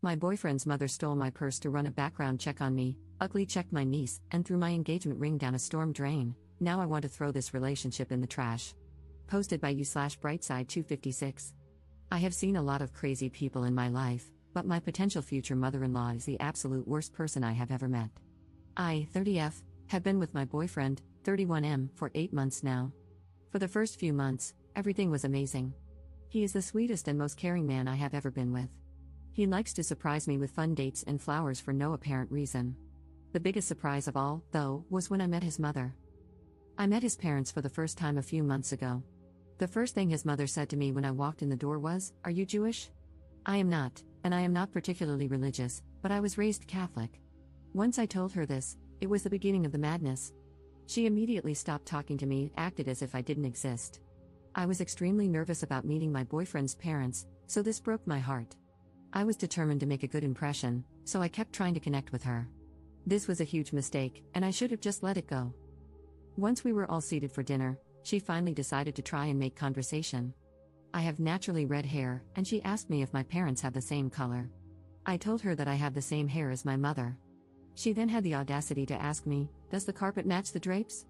My boyfriend's mother stole my purse to run a background check on me, ugly checked my niece, and threw my engagement ring down a storm drain. Now I want to throw this relationship in the trash. Posted by you/Brightside256. I have seen a lot of crazy people in my life, but my potential future mother-in-law is the absolute worst person I have ever met. I, 30F, have been with my boyfriend, 31M, for 8 months now. For the first few months, everything was amazing. He is the sweetest and most caring man I have ever been with. He likes to surprise me with fun dates and flowers for no apparent reason. The biggest surprise of all, though, was when I met his mother. I met his parents for the first time a few months ago. The first thing his mother said to me when I walked in the door was, "Are you Jewish?" I am not, and I am not particularly religious, but I was raised Catholic. Once I told her this, it was the beginning of the madness. She immediately stopped talking to me, acted as if I didn't exist. I was extremely nervous about meeting my boyfriend's parents, so this broke my heart. I was determined to make a good impression, so I kept trying to connect with her. This was a huge mistake, and I should have just let it go. Once we were all seated for dinner, she finally decided to try and make conversation. I have naturally red hair, and she asked me if my parents have the same color. I told her that I have the same hair as my mother. She then had the audacity to ask me, "Does the carpet match the drapes?"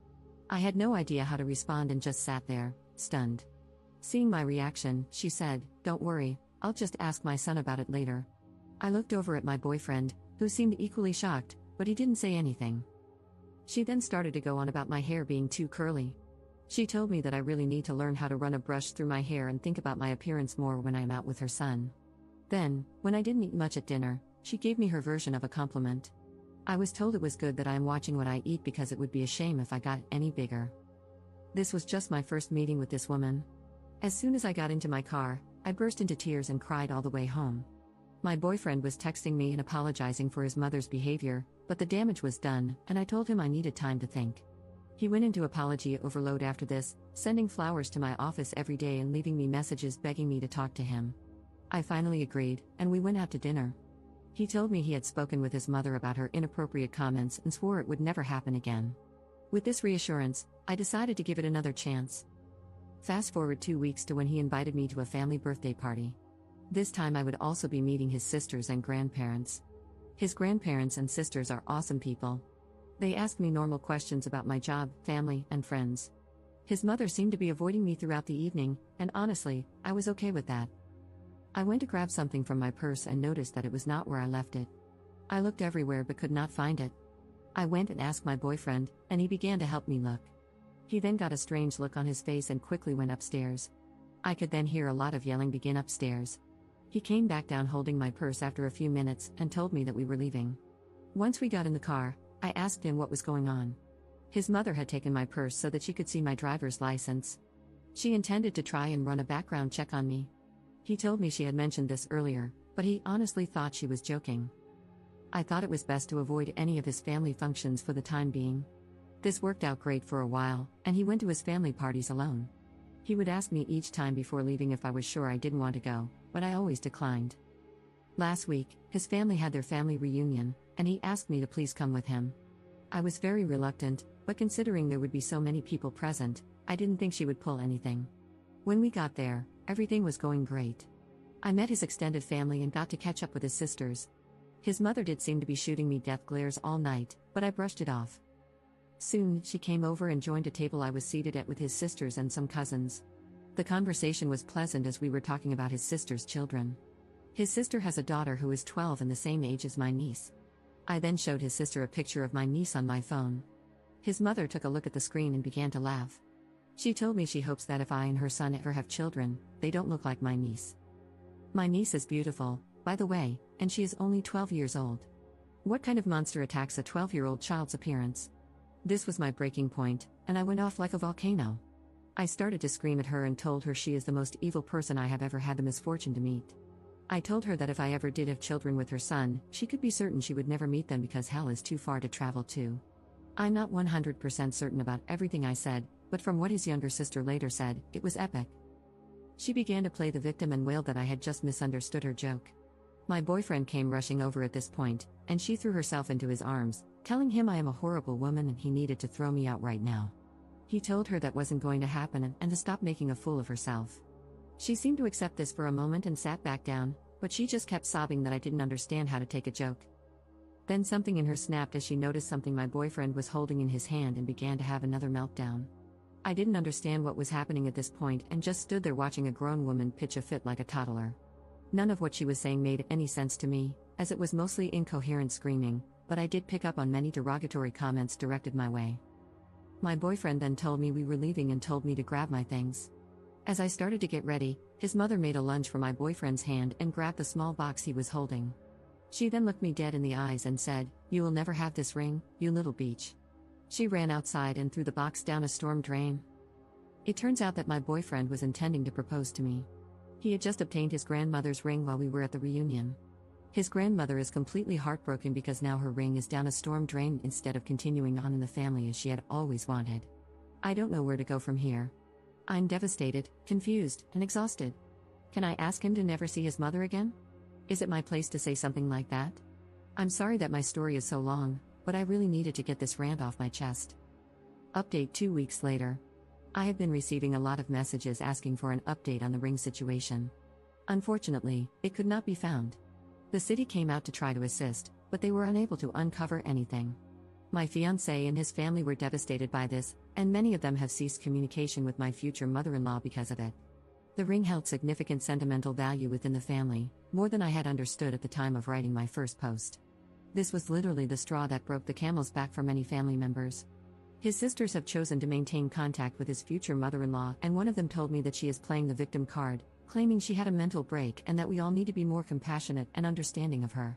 I had no idea how to respond and just sat there, stunned. Seeing my reaction, she said, "Don't worry, I'll just ask my son about it later." I looked over at my boyfriend, who seemed equally shocked, but he didn't say anything. She then started to go on about my hair being too curly. She told me that I really need to learn how to run a brush through my hair and think about my appearance more when I'm out with her son. Then, when I didn't eat much at dinner, she gave me her version of a compliment. I was told it was good that I am watching what I eat because it would be a shame if I got any bigger. This was just my first meeting with this woman. As soon as I got into my car, I burst into tears and cried all the way home. My boyfriend was texting me and apologizing for his mother's behavior, but the damage was done, and I told him I needed time to think. He went into apology overload after this, sending flowers to my office every day and leaving me messages begging me to talk to him. I finally agreed, and we went out to dinner. He told me he had spoken with his mother about her inappropriate comments and swore it would never happen again. With this reassurance, I decided to give it another chance. Fast forward 2 weeks to when he invited me to a family birthday party. This time I would also be meeting his sisters and grandparents. His grandparents and sisters are awesome people. They asked me normal questions about my job, family, and friends. His mother seemed to be avoiding me throughout the evening, and honestly, I was okay with that. I went to grab something from my purse and noticed that it was not where I left it. I looked everywhere but could not find it. I went and asked my boyfriend, and he began to help me look. He then got a strange look on his face and quickly went upstairs. I could then hear a lot of yelling begin upstairs. He came back down holding my purse after a few minutes and told me that we were leaving. Once we got in the car, I asked him what was going on. His mother had taken my purse so that she could see my driver's license. She intended to try and run a background check on me. He told me she had mentioned this earlier, but he honestly thought she was joking. I thought it was best to avoid any of his family functions for the time being. This worked out great for a while, and he went to his family parties alone. He would ask me each time before leaving if I was sure I didn't want to go, but I always declined. Last week, his family had their family reunion, and he asked me to please come with him. I was very reluctant, but considering there would be so many people present, I didn't think she would pull anything. When we got there, everything was going great. I met his extended family and got to catch up with his sisters. His mother did seem to be shooting me death glares all night, but I brushed it off. Soon, she came over and joined a table I was seated at with his sisters and some cousins. The conversation was pleasant as we were talking about his sister's children. His sister has a daughter who is 12 and the same age as my niece. I then showed his sister a picture of my niece on my phone. His mother took a look at the screen and began to laugh. She told me she hopes that if I and her son ever have children, they don't look like my niece. My niece is beautiful, by the way, and she is only 12 years old. What kind of monster attacks a 12-year-old child's appearance? This was my breaking point, and I went off like a volcano. I started to scream at her and told her she is the most evil person I have ever had the misfortune to meet. I told her that if I ever did have children with her son, she could be certain she would never meet them because hell is too far to travel to. I'm not 100% certain about everything I said, but from what his younger sister later said, it was epic. She began to play the victim and wailed that I had just misunderstood her joke. My boyfriend came rushing over at this point, and she threw herself into his arms, telling him I am a horrible woman and he needed to throw me out right now. He told her that wasn't going to happen and to stop making a fool of herself. She seemed to accept this for a moment and sat back down, But she just kept sobbing that I didn't understand how to take a joke. Then something in her snapped as she noticed something my boyfriend was holding in his hand and began to have another meltdown. I didn't understand what was happening at this point and just stood there watching a grown woman pitch a fit like a toddler. None of what she was saying made any sense to me, as it was mostly incoherent screaming, but I did pick up on many derogatory comments directed my way. My boyfriend then told me we were leaving and told me to grab my things. As I started to get ready, his mother made a lunge for my boyfriend's hand and grabbed the small box he was holding. She then looked me dead in the eyes and said, "You will never have this ring, you little beach." She ran outside and threw the box down a storm drain. It turns out that my boyfriend was intending to propose to me. He had just obtained his grandmother's ring while we were at the reunion. His grandmother is completely heartbroken because now her ring is down a storm drain instead of continuing on in the family as she had always wanted. I don't know where to go from here. I'm devastated, confused, and exhausted. Can I ask him to never see his mother again? Is it my place to say something like that? I'm sorry that my story is so long, but I really needed to get this rant off my chest. Update 2 weeks later. I have been receiving a lot of messages asking for an update on the ring situation. Unfortunately, it could not be found. The city came out to try to assist, but they were unable to uncover anything. My fiancé and his family were devastated by this, and many of them have ceased communication with my future mother-in-law because of it. The ring held significant sentimental value within the family, more than I had understood at the time of writing my first post. This was literally the straw that broke the camel's back for many family members. His sisters have chosen to maintain contact with his future mother-in-law, and one of them told me that she is playing the victim card, claiming she had a mental break and that we all need to be more compassionate and understanding of her.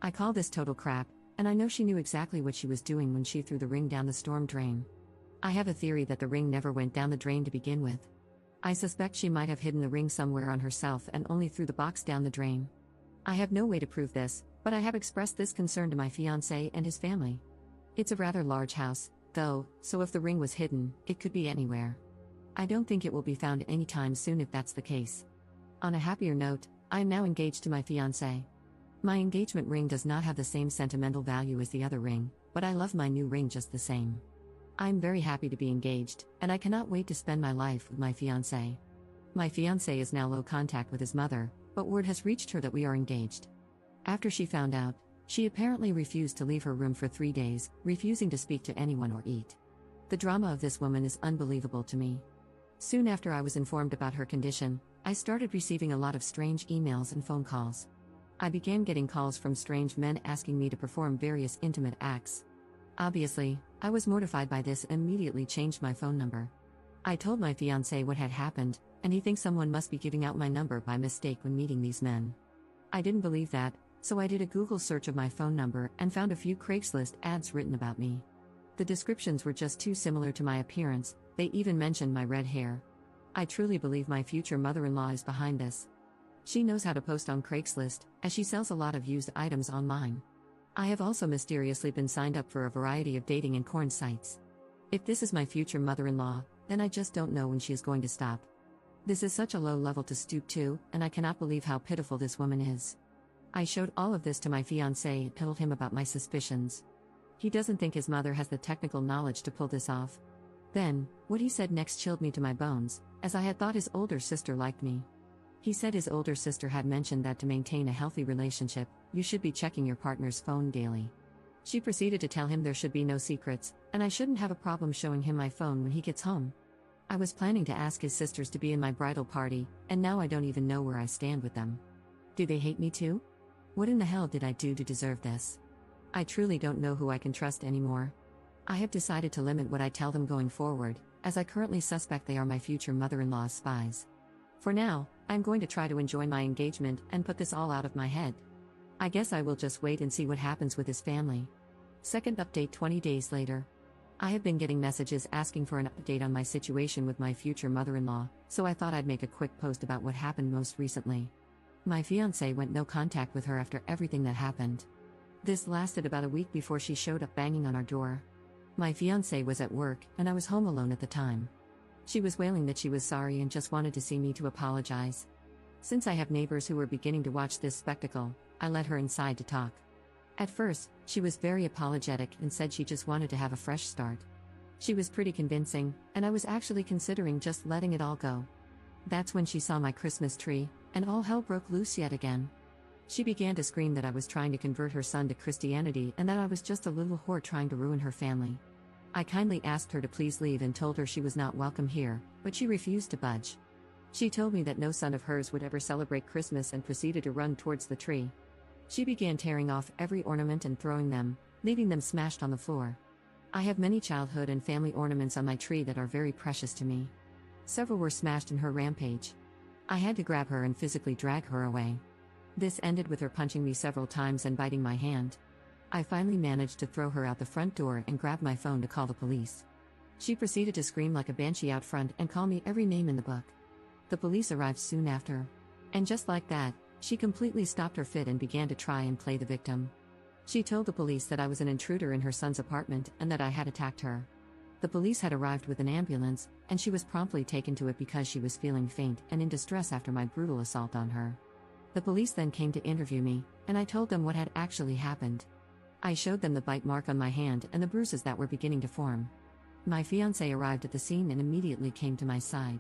I call this total crap, and I know she knew exactly what she was doing when she threw the ring down the storm drain. I have a theory that the ring never went down the drain to begin with. I suspect she might have hidden the ring somewhere on herself and only threw the box down the drain. I have no way to prove this, but I have expressed this concern to my fiancé and his family. It's a rather large house, though, so if the ring was hidden, it could be anywhere. I don't think it will be found anytime soon if that's the case. On a happier note, I am now engaged to my fiancé. My engagement ring does not have the same sentimental value as the other ring, but I love my new ring just the same. I'm very happy to be engaged, and I cannot wait to spend my life with my fiancé. My fiancé is now low contact with his mother, but word has reached her that we are engaged. After she found out, she apparently refused to leave her room for 3 days, refusing to speak to anyone or eat. The drama of this woman is unbelievable to me. Soon after I was informed about her condition, I started receiving a lot of strange emails and phone calls. I began getting calls from strange men asking me to perform various intimate acts. Obviously, I was mortified by this and immediately changed my phone number. I told my fiancé what had happened, and he thinks someone must be giving out my number by mistake when meeting these men. I didn't believe that, so I did a Google search of my phone number and found a few Craigslist ads written about me. The descriptions were just too similar to my appearance, they even mentioned my red hair. I truly believe my future mother-in-law is behind this. She knows how to post on Craigslist, as she sells a lot of used items online. I have also mysteriously been signed up for a variety of dating and porn sites. If this is my future mother-in-law, then I just don't know when she is going to stop. This is such a low level to stoop to, and I cannot believe how pitiful this woman is. I showed all of this to my fiancé and told him about my suspicions. He doesn't think his mother has the technical knowledge to pull this off. Then, what he said next chilled me to my bones, as I had thought his older sister liked me. He said his older sister had mentioned that to maintain a healthy relationship, you should be checking your partner's phone daily. She proceeded to tell him there should be no secrets, and I shouldn't have a problem showing him my phone when he gets home. I was planning to ask his sisters to be in my bridal party, and now I don't even know where I stand with them. Do they hate me too? What in the hell did I do to deserve this? I truly don't know who I can trust anymore. I have decided to limit what I tell them going forward, as I currently suspect they are my future mother-in-law's spies. For now, I'm going to try to enjoy my engagement and put this all out of my head. I guess I will just wait and see what happens with his family. Second update 20 days later. I have been getting messages asking for an update on my situation with my future mother-in-law, so I thought I'd make a quick post about what happened most recently. My fiancé went no contact with her after everything that happened. This lasted about a week before she showed up banging on our door. My fiancé was at work, and I was home alone at the time. She was wailing that she was sorry and just wanted to see me to apologize. Since I have neighbors who were beginning to watch this spectacle, I let her inside to talk. At first, she was very apologetic and said she just wanted to have a fresh start. She was pretty convincing, and I was actually considering just letting it all go. That's when she saw my Christmas tree, and all hell broke loose yet again. She began to scream that I was trying to convert her son to Christianity and that I was just a little whore trying to ruin her family. I kindly asked her to please leave and told her she was not welcome here, but she refused to budge. She told me that no son of hers would ever celebrate Christmas and proceeded to run towards the tree. She began tearing off every ornament and throwing them, leaving them smashed on the floor. I have many childhood and family ornaments on my tree that are very precious to me. Several were smashed in her rampage. I had to grab her and physically drag her away. This ended with her punching me several times and biting my hand. I finally managed to throw her out the front door and grab my phone to call the police. She proceeded to scream like a banshee out front and call me every name in the book. The police arrived soon after. And just like that, she completely stopped her fit and began to try and play the victim. She told the police that I was an intruder in her son's apartment and that I had attacked her. The police had arrived with an ambulance, and she was promptly taken to it because she was feeling faint and in distress after my brutal assault on her. The police then came to interview me, and I told them what had actually happened. I showed them the bite mark on my hand and the bruises that were beginning to form. My fiancé arrived at the scene and immediately came to my side.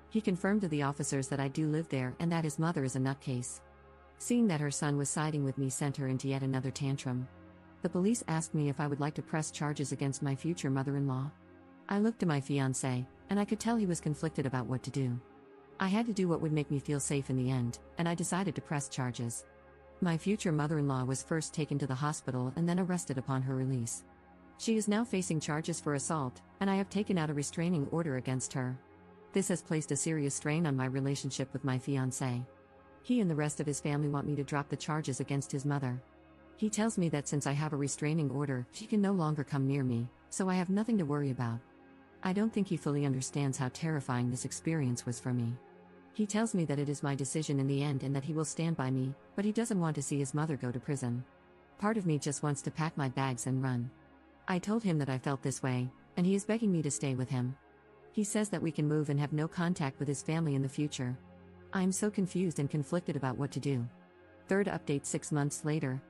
He confirmed to the officers that I do live there and that his mother is a nutcase. Seeing that her son was siding with me sent her into yet another tantrum. The police asked me if I would like to press charges against my future mother-in-law. I looked to my fiancé, and I could tell he was conflicted about what to do. I had to do what would make me feel safe in the end, and I decided to press charges. My future mother-in-law was first taken to the hospital and then arrested upon her release. She is now facing charges for assault, and I have taken out a restraining order against her. This has placed a serious strain on my relationship with my fiancé. He and the rest of his family want me to drop the charges against his mother. He tells me that since I have a restraining order, she can no longer come near me, so I have nothing to worry about. I don't think he fully understands how terrifying this experience was for me. He tells me that it is my decision in the end and that he will stand by me, but he doesn't want to see his mother go to prison. Part of me just wants to pack my bags and run. I told him that I felt this way, and he is begging me to stay with him. He says that we can move and have no contact with his family in the future. I am so confused and conflicted about what to do. Third update 6 months later.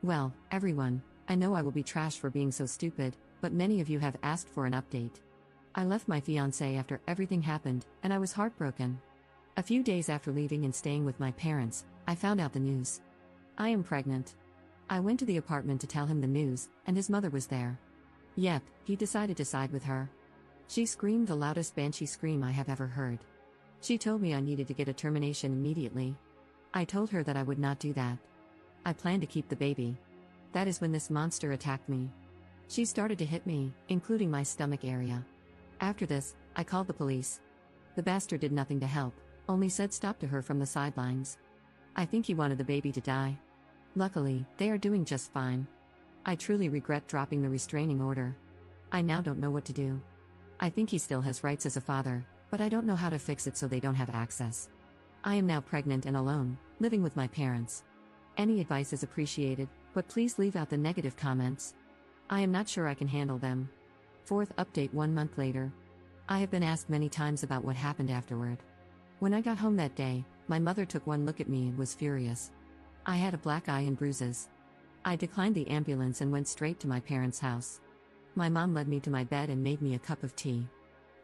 Well, everyone, I know I will be trashed for being so stupid, but many of you have asked for an update. I left my fiancé after everything happened, and I was heartbroken. A few days after leaving and staying with my parents, I found out the news. I am pregnant. I went to the apartment to tell him the news, and his mother was there. Yep, he decided to side with her. She screamed the loudest banshee scream I have ever heard. She told me I needed to get a termination immediately. I told her that I would not do that. I planned to keep the baby. That is when this monster attacked me. She started to hit me, including my stomach area. After this, I called the police. The bastard did nothing to help, only said stop to her from the sidelines. I think he wanted the baby to die. Luckily, they are doing just fine. I truly regret dropping the restraining order. I now don't know what to do. I think he still has rights as a father, but I don't know how to fix it so they don't have access. I am now pregnant and alone, living with my parents. Any advice is appreciated, but please leave out the negative comments. I am not sure I can handle them. Fourth update 1 month later. I have been asked many times about what happened afterward. When I got home that day, my mother took one look at me and was furious. I had a black eye and bruises. I declined the ambulance and went straight to my parents' house. My mom led me to my bed and made me a cup of tea.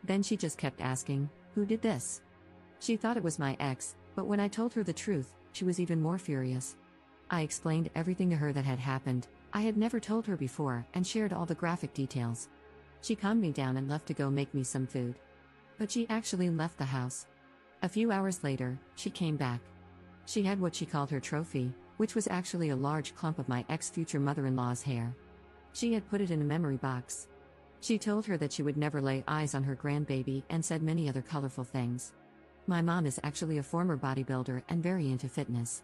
Then she just kept asking, "Who did this?" She thought it was my ex, but when I told her the truth, she was even more furious. I explained everything to her that had happened. I had never told her before and shared all the graphic details. She calmed me down and left to go make me some food. But she actually left the house. A few hours later, she came back. She had what she called her trophy, which was actually a large clump of my ex-future mother-in-law's hair. She had put it in a memory box. She told her that she would never lay eyes on her grandbaby and said many other colorful things. My mom is actually a former bodybuilder and very into fitness.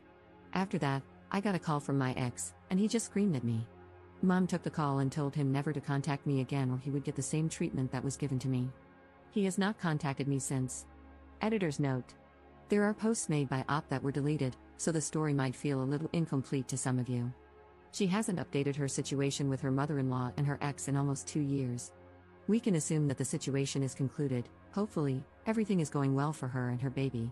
After that, I got a call from my ex, and he just screamed at me. Mom took the call and told him never to contact me again or he would get the same treatment that was given to me. He has not contacted me since. Editor's note. There are posts made by Op that were deleted, so the story might feel a little incomplete to some of you. She hasn't updated her situation with her mother-in-law and her ex in almost 2 years. We can assume that the situation is concluded. Hopefully, everything is going well for her and her baby.